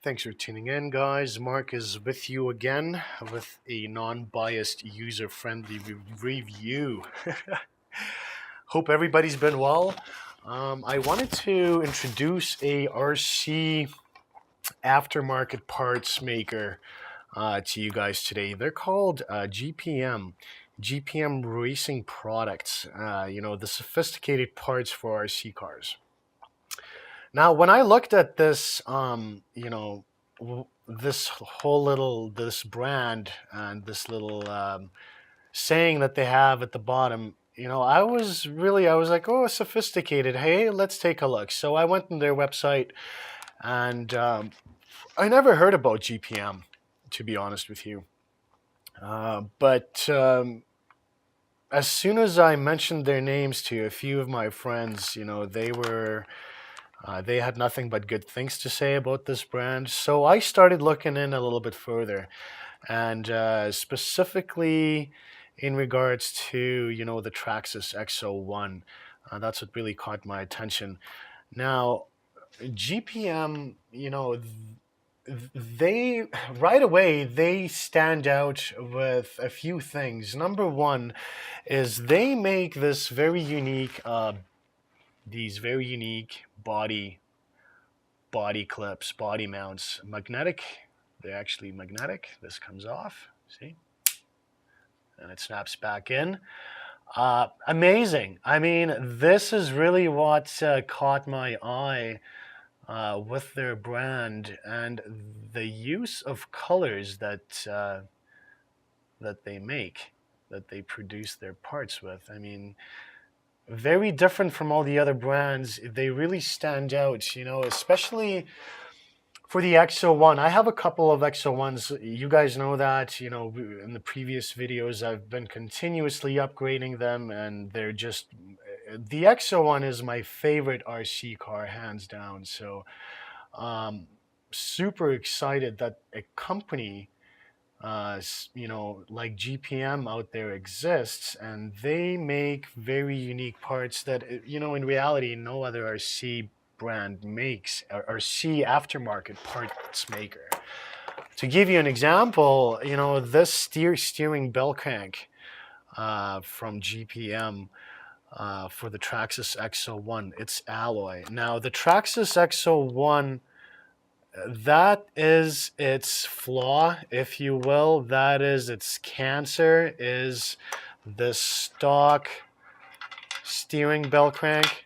Thanks for tuning in, guys. Mark is with you again with a non biased, user friendly review. Hope everybody's been well. I wanted to introduce a RC aftermarket parts maker to you guys today. They're called GPM. GPM Racing Products, the sophisticated parts for RC cars. Now, when I looked at this, this whole this brand and this little saying that they have at the bottom, I was like, oh, sophisticated. Hey, let's take a look. So I went on their website and I never heard about GPM, to be honest with you. But as soon as I mentioned their names to a few of my friends, they had nothing but good things to say about this brand. So I started looking in a little bit further, and specifically in regards to the Traxxas XO1. That's what really caught my attention. Now, GPM, they right away they stand out with a few things. Number one is they make these very unique body clips, body mounts, magnetic. They're actually magnetic. This comes off, see, and it snaps back in. Amazing. I mean, this is really what caught my eye with their brand and the use of colors that they make, that they produce their parts with. I mean, very different from all the other brands. They really stand out, especially for the XO1. I have a couple of XO1s. You guys know that, in the previous videos, I've been continuously upgrading them, and they're just, the XO1 is my favorite RC car, hands down. So, super excited that a company like GPM out there exists, and they make very unique parts that, in reality, no other RC brand makes, or RC aftermarket parts maker. To give you an example, this steering bell crank from GPM for the Traxxas XO1, it's alloy. Now, the Traxxas XO1, that is its flaw, if you will. That is its cancer, is the stock steering bell crank.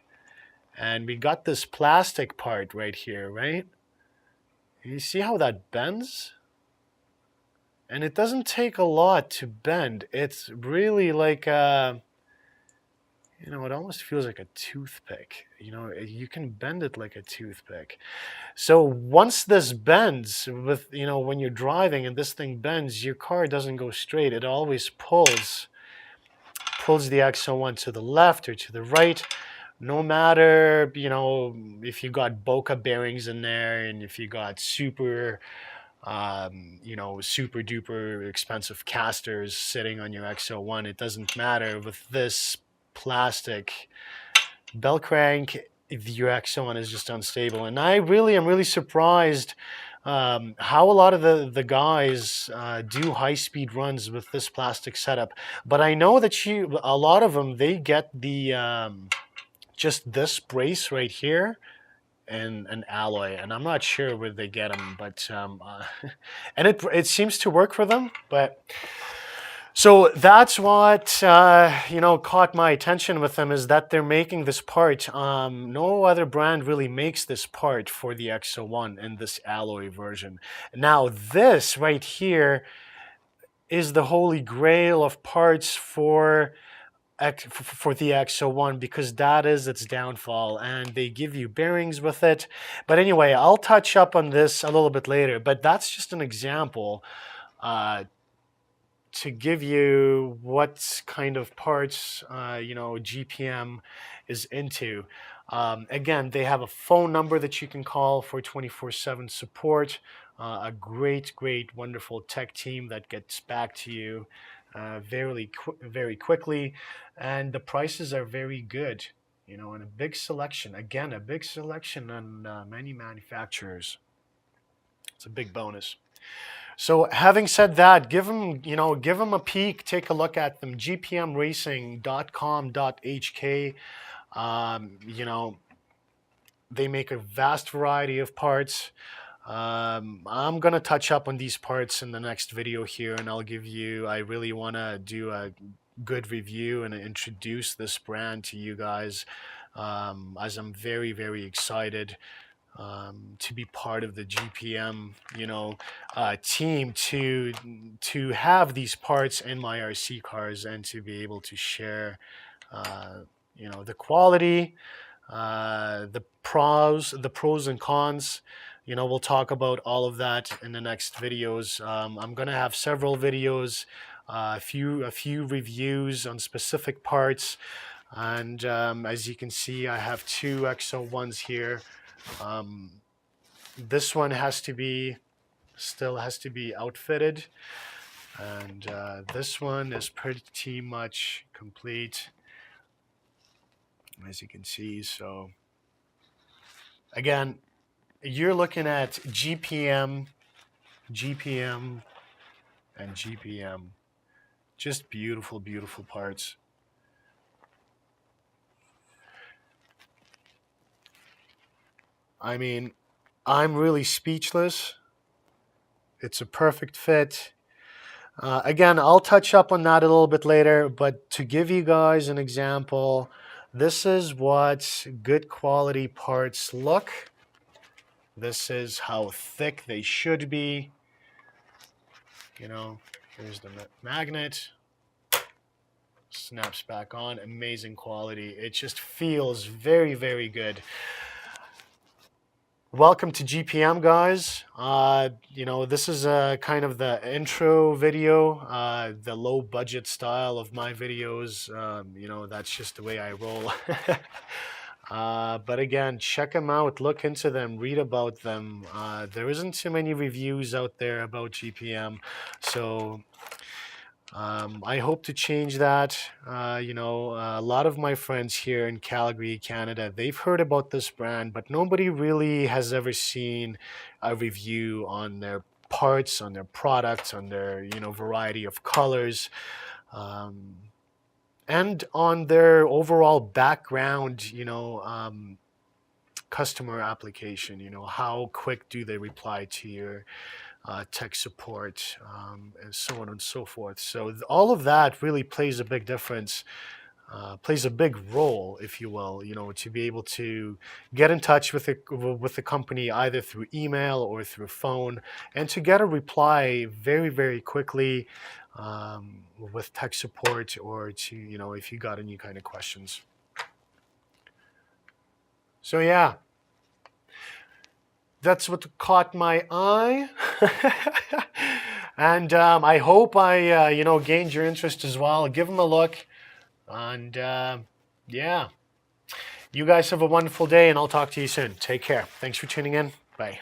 And we got this plastic part right here, right? You see how that bends? And it doesn't take a lot to bend. It's really like it almost feels like a toothpick. You can bend it like a toothpick. So once this bends, when you're driving and this thing bends, your car doesn't go straight. It always pulls the XO1 to the left or to the right. No matter, if you got Boca bearings in there, and if you got super duper expensive casters sitting on your XO1, it doesn't matter. With this plastic bell crank, your XO1 is just unstable. And I really am really surprised how a lot of the guys do high-speed runs with this plastic setup. But I know that a lot of them, they get the just this brace right here and an alloy, and I'm not sure where they get them, but and it seems to work for them. But so that's what caught my attention with them, is that they're making this part. No other brand really makes this part for the XO1 in this alloy version. Now this right here is the holy grail of parts for the XO1, because that is its downfall, and they give you bearings with it. But anyway, I'll touch up on this a little bit later, but that's just an example to give you what kind of parts GPM is into. Again, they have a phone number that you can call for 24/7 support. A great, wonderful tech team that gets back to you very quickly, and the prices are very good. And a big selection. Again, a big selection on many manufacturers. It's a big bonus. So having said that, give them, give them a peek, take a look at them, gpmracing.com.hk. They make a vast variety of parts. I'm gonna touch up on these parts in the next video here, and I really want to do a good review and introduce this brand to you guys, as I'm very, very excited to be part of the GPM, team, to have these parts in my RC cars and to be able to share, the quality, the pros and cons. We'll talk about all of that in the next videos. I'm gonna have several videos, a few reviews on specific parts, and as you can see, I have two XO1s here. This one still has to be outfitted, and this one is pretty much complete, as you can see. So again, you're looking at GPM, and GPM. Just beautiful, beautiful parts. I mean, I'm really speechless. It's a perfect fit. Again, I'll touch up on that a little bit later, but to give you guys an example, this is what good quality parts look. This is how thick they should be. Here's the magnet. Snaps back on. Amazing quality. It just feels very, very good. Welcome to GPM, guys. This is kind of the intro video, the low budget style of my videos. That's just the way I roll. But again, check them out, look into them, read about them. There isn't too many reviews out there about GPM, so I hope to change that. A lot of my friends here in Calgary, Canada, they've heard about this brand, but nobody really has ever seen a review on their parts, on their products, on their variety of colors, and on their overall background. Customer application. How quick do they reply to your tech support, and so on and so forth. So all of that really plays a big difference, plays a big role, if you will, to be able to get in touch with the company either through email or through phone, and to get a reply very, very quickly, with tech support, or to, if you got any kind of questions. So yeah, that's what caught my eye. And I hope I gained your interest as well. Give them a look, and yeah, you guys have a wonderful day, and I'll talk to you soon. Take care. Thanks for tuning in. Bye.